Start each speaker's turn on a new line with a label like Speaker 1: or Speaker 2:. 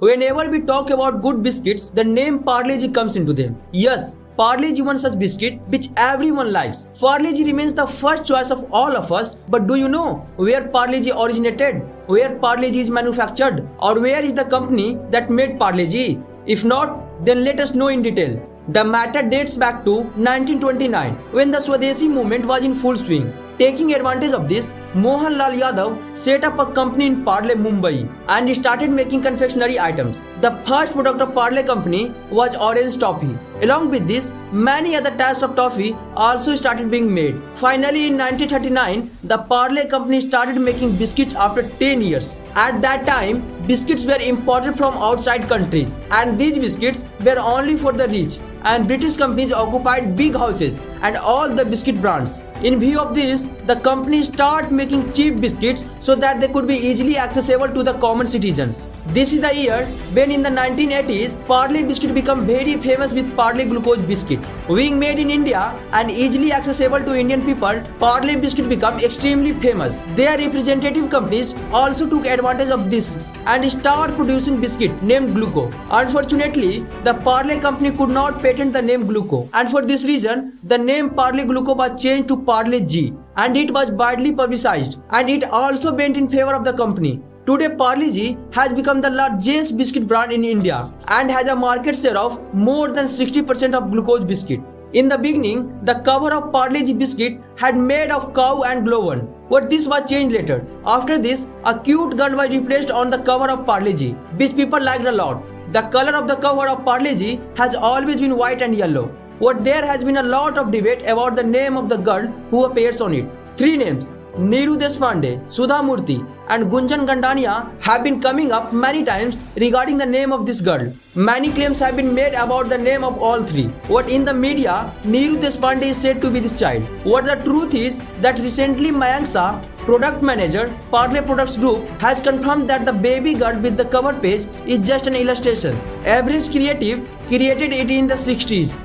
Speaker 1: Whenever we talk about good biscuits, the name Parle-G comes into them. Yes, Parle-G one such biscuit which everyone likes. Parle-G remains the first choice of all of us, but do you know where Parle-G originated? Where Parle-G is manufactured? Or where is the company that made Parle-G? If not, then let us know in detail. The matter dates back to 1929 when the Swadeshi movement was in full swing. Taking advantage of this, Mohan Lal Yadav set up a company in Parle, Mumbai and started making confectionery items. The first product of Parle company was orange toffee. Along with this, many other types of toffee also started being made. Finally, in 1939, the Parle company started making biscuits after 10 years. At that time, biscuits were imported from outside countries and these biscuits were only for the rich, and British companies occupied big houses and all the biscuit brands. In view of this, the company started making cheap biscuits so that they could be easily accessible to the common citizens. This is the year when in the 1980s, Parle biscuit became very famous with Parle glucose biscuit. Being made in India and easily accessible to Indian people, Parle biscuit became extremely famous. Their representative companies also took advantage of this and started producing biscuit named Gluco. Unfortunately, the Parle company could not patent the name Gluco, and for this reason, the name Parle Gluco was changed to Parle-G, and it was widely publicized, and it also went in favor of the company. Today, Parle-G has become the largest biscuit brand in India and has a market share of more than 60% of glucose biscuit. In the beginning, the cover of Parle-G biscuit had made of cow and glowworm, but this was changed later. After this, a cute girl was replaced on the cover of Parle-G, which people liked a lot. The color of the cover of Parle-G has always been white and yellow. But there has been a lot of debate about the name of the girl who appears on it. Three names, Neeru Deshpande, Sudha Murthy and Gunjan Gandania, have been coming up many times regarding the name of this girl. Many claims have been made about the name of all three. What in the media, Neeru Deshpande is said to be this child. What the truth is that recently Mayank Shah, product manager, Parle Products Group, has confirmed that the baby girl with the cover page is just an illustration. Average Creative created it in the 60s.